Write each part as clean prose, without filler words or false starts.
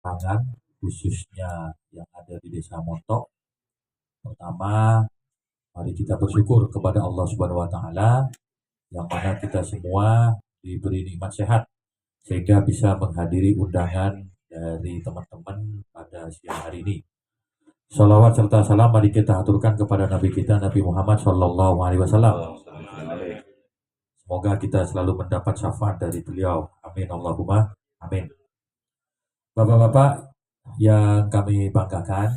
pangan khususnya yang ada di Desa Montok. Pertama, mari kita bersyukur kepada Allah Subhanahu wa taala yang mana kita semua diberi nikmat sehat sehingga bisa menghadiri undangan dari teman-teman pada siang hari ini. Salawat serta salam mari kita aturkan kepada Nabi kita Nabi Muhammad Shallallahu Alaihi Wasallam. Semoga kita selalu mendapat syafaat dari beliau. Amin Allahumma amin. Bapak-bapak yang kami banggakan,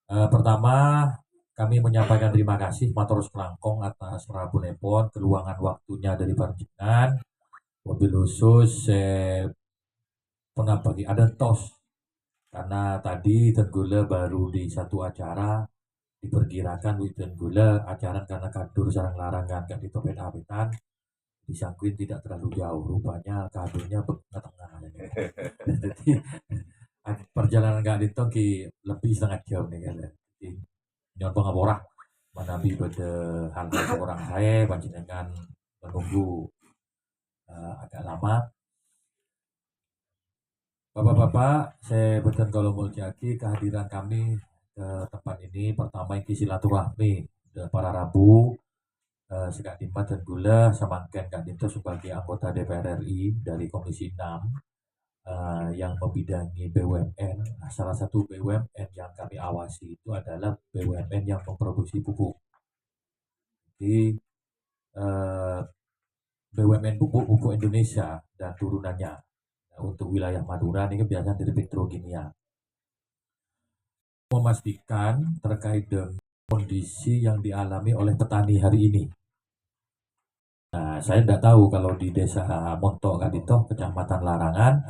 pertama kami menyampaikan terima kasih matur selangkong atas rabunipun keluangan waktunya dari panjenengan. Mobil khusus pernah bagi ada tos karena tadi tenggula baru di satu acara diperkirakan tenggula acara karena kadur sarang larangan kan di topet-apetan disangkuin tidak terlalu jauh rupanya kadurnya tengah jadi perjalanan gak ditoki lebih setengah jam nih kan jadi nyoba ngaborah menabi pada hal orang saya panjenengan menunggu agak lama. Bapak-bapak, saya betul kalau mulyaki kehadiran kami ke tempat ini pertama ini silaturahmi para Rabu Sekak Dimah dan Gula Samangken Kak Dinto sebagai anggota DPR RI dari Komisi 6 yang membidangi BUMN. Nah, salah satu BUMN yang kami awasi itu adalah BUMN yang memproduksi pupuk. Jadi BUMN pupuk Indonesia dan turunannya. Untuk wilayah Madura ini biasanya dari petrokimia. Memastikan terkait dengan kondisi yang dialami oleh petani hari ini. Nah, saya tidak tahu kalau di desa Montok Kadito, Kecamatan Larangan,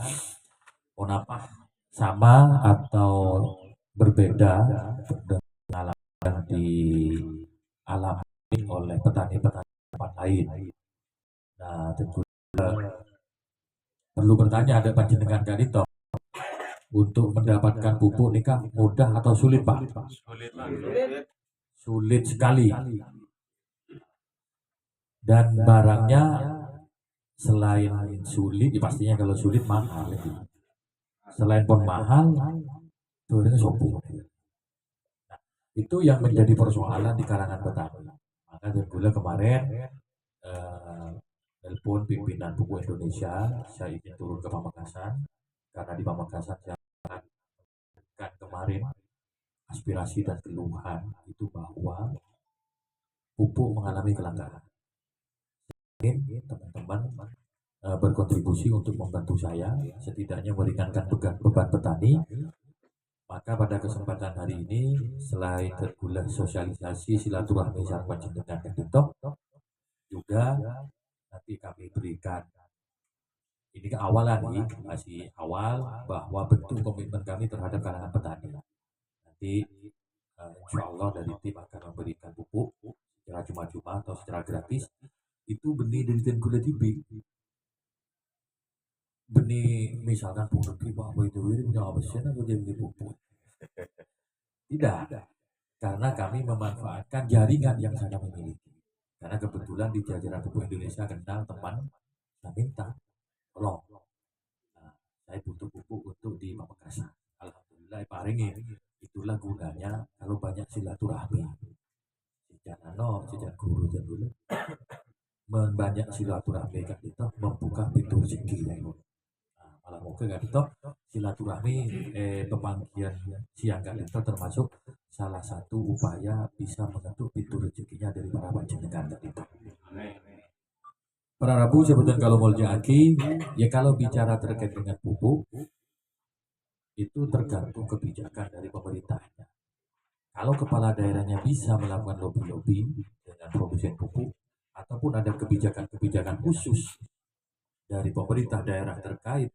kenapa sama atau berbeda dengan yang dialami oleh petani-petani tempat lain. Nah, tentu perlu bertanya ada panjenengan Kadito untuk mendapatkan pupuk nikah mudah atau sulit Pak? Sulit sekali. Dan barangnya selain sulit, ya pastinya kalau sulit mahal. Selain pun mahal, turunnya sopo. Nah, itu yang menjadi persoalan di kalangan petani. Maka tentunya kemarin telepon pimpinan Pupuk Indonesia, saya ingin turun ke Pamekasan karena di Pamekasan saya kan kemarin aspirasi dan keluhan itu bahwa pupuk mengalami kelangkaan. Teman-teman berkontribusi untuk membantu saya setidaknya meringankan beban petani. Maka pada kesempatan hari ini selain tergula sosialisasi silaturahmi sareng panjenengan Kadito juga nanti kami berikan ini ke awalan nih masih awal bahwa bentuk komitmen kami terhadap kalangan petani. Nanti insya Allah dari tim akan memberikan pupuk secara cuma-cuma atau secara gratis. Itu benih dari tenggula tibi. Benih misalkan pupuk apa itu punya apa sih atau dia beli pupuk? Tidak, karena kami memanfaatkan jaringan yang saya miliki. Karena kebetulan di jajaran Pupuk Indonesia kenal teman, saya minta tolong. Nah, saya butuh pupuk untuk di Pamekasan. Alhamdulillah paringi. Itulah gunanya kalau banyak silaturahmi. Sejak guru dan dulu membanyak silaturahmi kan itu membuka pintu rezeki ya. Malah mungkin kan itu silaturahmi pemanggilan siang kan itu termasuk salah satu upaya bisa mengetuk pintu rezekinya dari para panjenengan kan itu. Para Rabu sebetulnya kalau mau aki ya kalau bicara terkait dengan pupuk itu tergantung kebijakan dari pemerintahnya. Kalau kepala daerahnya bisa melakukan lobby-lobby dengan produsen pupuk ataupun ada kebijakan-kebijakan khusus dari pemerintah daerah terkait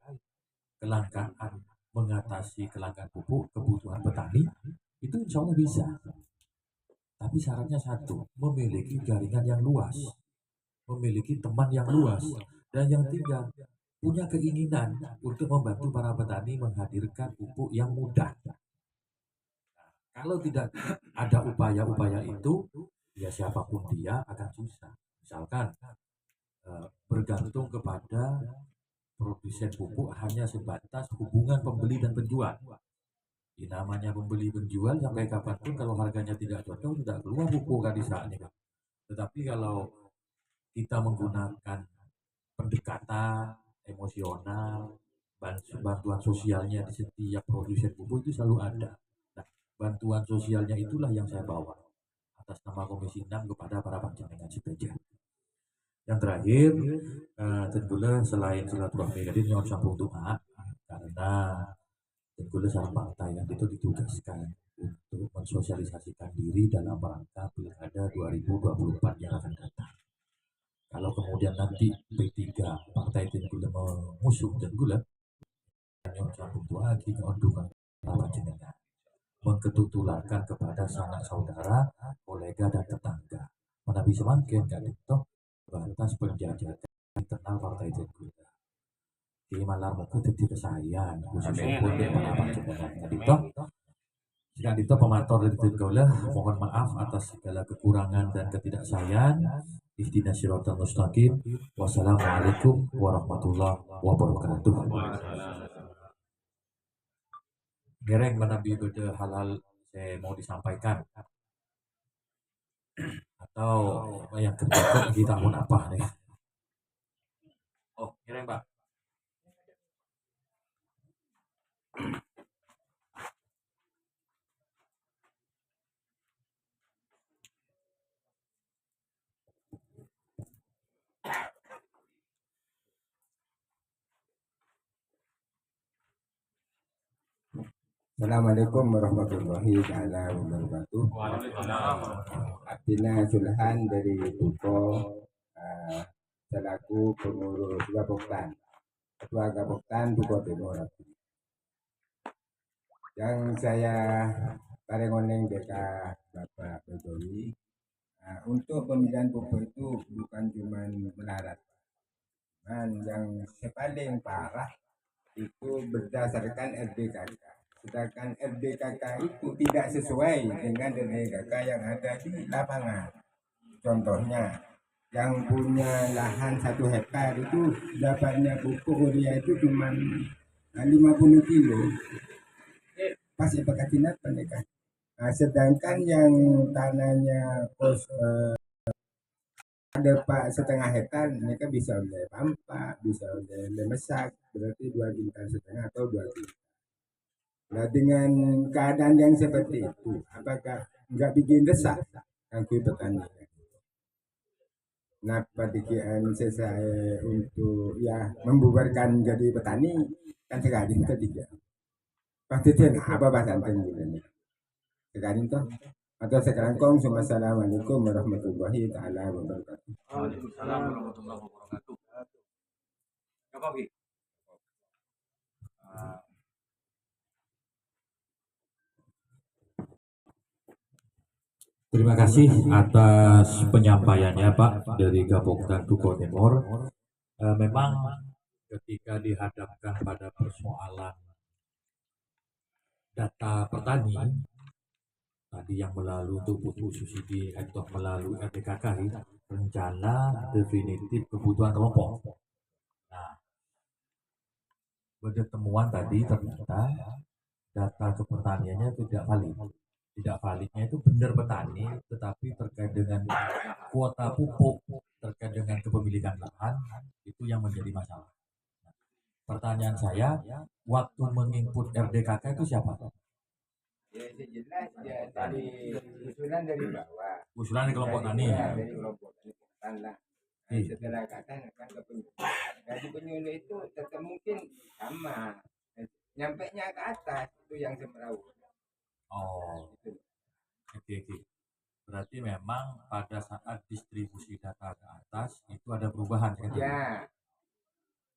kelangkaan mengatasi kelangkaan pupuk kebutuhan petani itu insya Allah bisa. Tapi syaratnya satu, memiliki jaringan yang luas, memiliki teman yang luas, dan yang tiga punya keinginan untuk membantu para petani menghadirkan pupuk yang mudah. Kalau tidak ada upaya-upaya itu, ya siapapun dia akan susah. Misalkan bergantung kepada produsen pupuk hanya sebatas hubungan pembeli dan penjual. Namanya pembeli penjual sampai kapanpun kalau harganya tidak cocok tidak keluar pupuk kan di saatnya. Tetapi kalau kita menggunakan pendekatan emosional, bantuan sosialnya di setiap produsen pupuk itu selalu ada. Nah, bantuan sosialnya itulah yang saya bawa atas nama Komisi 6 kepada para panjenengan sedaja. Yang terakhir, tentunya selain silaturahmi tadi nyuwun sambung doa karena tentunya sarang partai yang itu ditugaskan untuk mensosialisasikan diri dalam rangka Pilkada 2024 yang akan datang. Kalau kemudian nanti P3 partai tentunya mengusung tentunya nyuwun sambung doa lagi keuntungan para jenengan mengketutularkan kepada sanak saudara, kolega dan tetangga. Menabi semakin kan itu batas penjajakan internal partai Tenggula. Di malam itu jadi kesayangan khususnya pun di para panjenengan tadi toh. Jika itu pemator dari Tenggula, mohon maaf atas segala kekurangan dan ketidaksayaan. Ihdinas siratal mustaqim. Wassalamualaikum warahmatullahi wabarakatuh. Gereng menabi beda hal-hal saya mau disampaikan atau yang kedua kita mau apa nih? Oh, gereng Pak. Assalamualaikum warahmatullahi wabarakatuh. Abdina Sulhan dari Tuko, selaku pengurus Gaboktan, Ketua Gaboktan Tuko Timur. Yang saya parengoneng deka Bapak Jokowi, untuk pemilihan Tuko itu bukan cuma melarat, yang paling parah itu berdasarkan RDKK. Sedangkan RDKK itu tidak sesuai dengan RDKK yang ada di lapangan. Contohnya, yang punya lahan 1 hektar itu dapatnya pupuk urea itu cuma 50 kilo. Pasti pekatinat mereka. Sedangkan yang tanahnya ada Pak 1,5 hektar, mereka bisa oleh pampa, bisa oleh lemesak, berarti 2,5 kintal atau 2 kintal. Nah, dengan keadaan yang seperti itu, apakah nggak bikin resah kaki petani? Nah, pikiran saya untuk ya membubarkan jadi petani kan sekarang ketiga. Pasti apa bahasan ini? Sekarang toh atau sekarang kong. Assalamualaikum warahmatullahi taala wabarakatuh. Waalaikumsalam warahmatullahi wabarakatuh. Apa Bi? Terima kasih atas penyampaiannya Pak dari Gaboktan Tuko Timur. Memang ketika dihadapkan pada persoalan data petani tadi yang melalui untuk pupuk subsidi atau melalui RDKK rencana definitif kebutuhan kelompok. Nah, pada temuan tadi ternyata data kepertaniannya tidak valid. Tidak validnya itu benar petani, tetapi terkait dengan kuota pupuk, terkait dengan kepemilikan lahan, itu yang menjadi masalah. Nah, pertanyaan saya, waktu menginput RDKK itu siapa? Ya, jelas ya dari usulan dari bawah. Usulan dari kelompok tani. Ya, dari kelompok tani lah. Nah, setelah akan ke penyuluh. Dari penyuluh itu tetap mungkin sama. Nyampe nya ke atas itu yang semeraut. Oh, oke. Berarti memang pada saat distribusi data ke atas itu ada perubahan kan? Ya.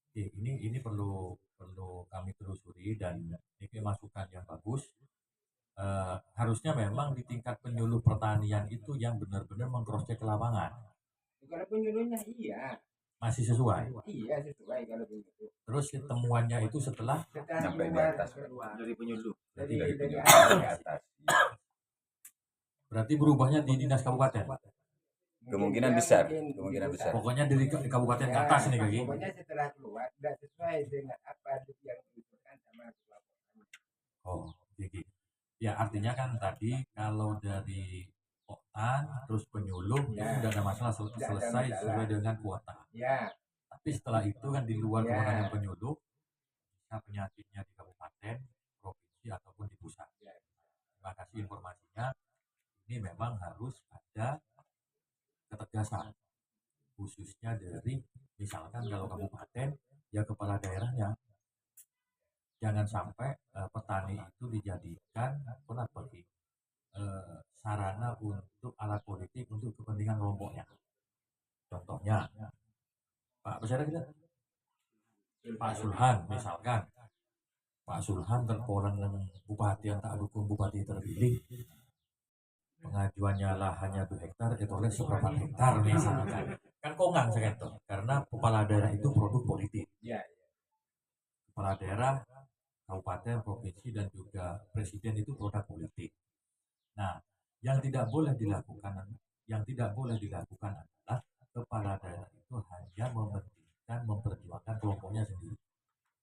Oke, ini perlu kami telusuri dan ini masukan yang bagus. Harusnya memang di tingkat penyuluh pertanian itu yang benar-benar meng-cross-check ke lapangan. Kalau penyuluhnya iya. Masih sesuai? Iya sesuai kalau penyuluh. Terus temuannya itu setelah sampai di atas dari penyuluh. Dari atas. Berarti berubahnya di dinas kabupaten? Kemungkinan dia besar, mungkin kemungkinan dibuka. besar. Pokoknya dari kabupaten ke atas nih kaki. Pokoknya setelah keluar tidak sesuai dengan apa yang diusulkan sama pelaporan. Oh, jadi ya artinya kan tadi kalau dari Oktan terus penyuluh itu Ya. tidak ada masalah Tidak ada selesai masalah. sesuai dengan kuota. Ya, Tapi setelah itu kan di luar Ya. kewenangan penyuluh, bisa penyakitnya di kabupaten, provinsi ataupun di pusat. Ya. Terima kasih informasinya. Ini memang harus ada ketegasan, khususnya dari misalkan kalau kabupaten ya kepala daerahnya. Jangan sampai petani itu dijadikan sarana untuk alat politik untuk kepentingan kelompoknya. Contohnya, Pak Peserta kita, Pak Sulhan misalkan, Pak Sulhan terpolan bupati yang tak dukung bupati terpilih, pengajuannya lahannya 2 hektar, itu oleh seberapa hektar misalkan. Kan kongang segitu, karena kepala daerah itu produk politik. ya, Kepala daerah, kabupaten, provinsi, dan juga presiden itu produk politik. Nah, yang tidak boleh dilakukan adalah kepala daerah itu hanya mementingkan memperjuangkan kelompoknya sendiri.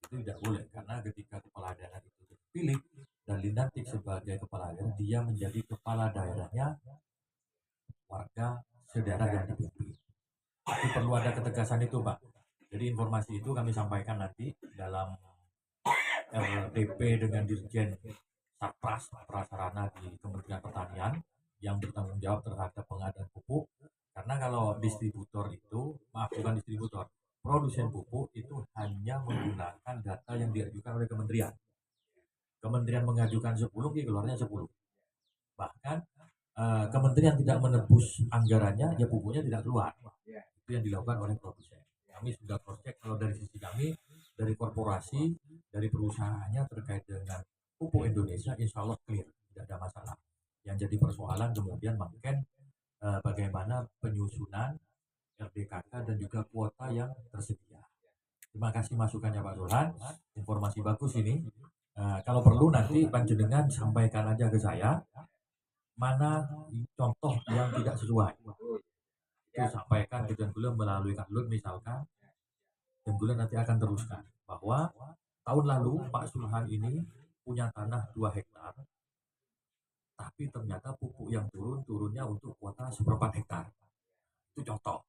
Itu tidak boleh, karena ketika kepala daerah itu terpilih dan dilantik sebagai kepala daerah, dia menjadi kepala daerahnya warga sedaerah yang dipimpin. Tapi perlu ada ketegasan itu, Pak. Jadi informasi itu kami sampaikan nanti dalam RDP dengan Dirjen Satpras Prasarana di Kementerian Pertanian yang bertanggung jawab terhadap pengadaan pupuk. Karena kalau distributor itu, bukan distributor, produsen pupuk itu hanya menggunakan data yang diajukan oleh kementerian. Kementerian mengajukan 10, keluarnya 10. Bahkan kementerian tidak menebus anggarannya, ya pupuknya tidak keluar. Itu yang dilakukan oleh produsen. Kami sudah cross check kalau dari sisi kami, dari korporasi, dari perusahaannya terkait dengan pupuk Indonesia, insya Allah clear, tidak ada masalah. Yang jadi persoalan kemudian makin bagaimana penyusunan RDKK dan juga kuota yang tersedia. Terima kasih masukannya Pak Sulhan, informasi bagus ini. Kalau perlu nanti panjenengan sampaikan aja ke saya, mana contoh yang tidak sesuai. Itu sampaikan ke John Gula melalui Kak Lut misalkan, dan Gula nanti akan teruskan bahwa tahun lalu Pak Sulhan ini punya tanah 2 hektar, tapi ternyata pupuk yang turunnya untuk kuota 1/4 hektar. Itu contoh.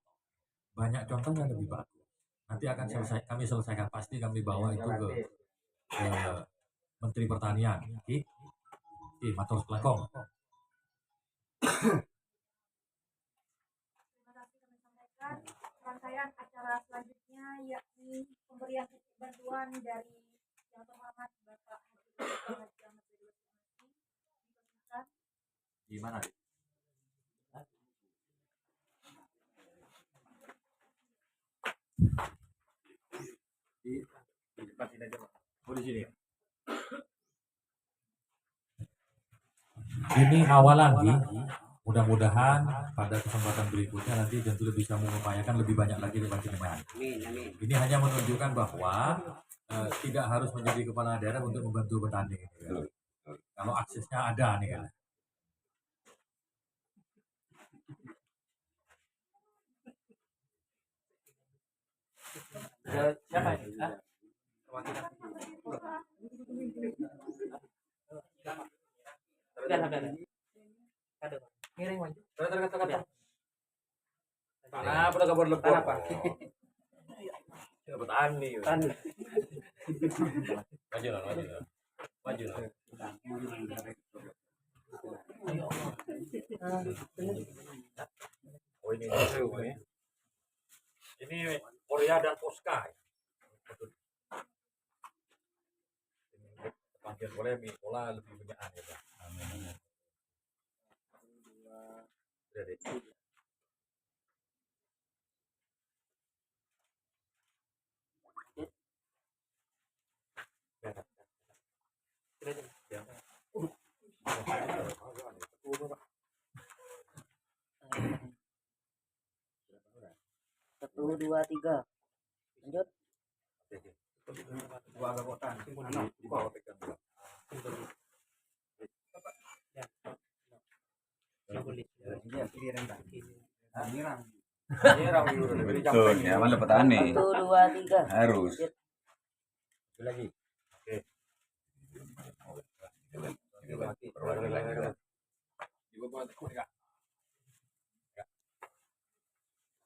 Banyak contohnya lebih bagus. Nanti akan kami selesaikan, pasti kami bawa itu ke Menteri Pertanian. Oke, matur kelakong. Terima kasih kami sampaikan. Rangkaian acara selanjutnya yakni pemberian bantuan dari yang terhormat Bapak Haji Ahmad Dede dipersilakan. Di mana? Di depan sini aja, Pak. Oh, di sini ya. Ini awal lagi. Mudah-mudahan pada kesempatan berikutnya nanti tentu bisa mengupayakan lebih banyak lagi di Panjenengan. Ini hanya menunjukkan bahwa tidak harus menjadi kepala daerah untuk membantu petani. Kalau aksesnya ada nih kan. Siapa ini? Miring maju. Kata. Tanah pada kabar lepon. Apa? Dapat ani. Maju lah. Oh ini seru ini. Ini Korea dan Oscar. Panjang boleh pola lebih banyak ya Pak. Amin. Jadi. Satu, dua, tiga. Lanjut. Dua agak kotan. Di bawah pegang dulu. Nyerang dulu dari Betul, ya mana petani 1, 2, 3. harus. lagi.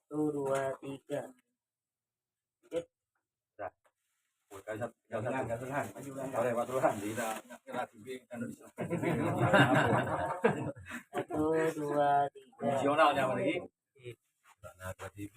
Satu, dua, tiga. Satu, dua, tiga. Nasionalnya lagi. Nah, TV.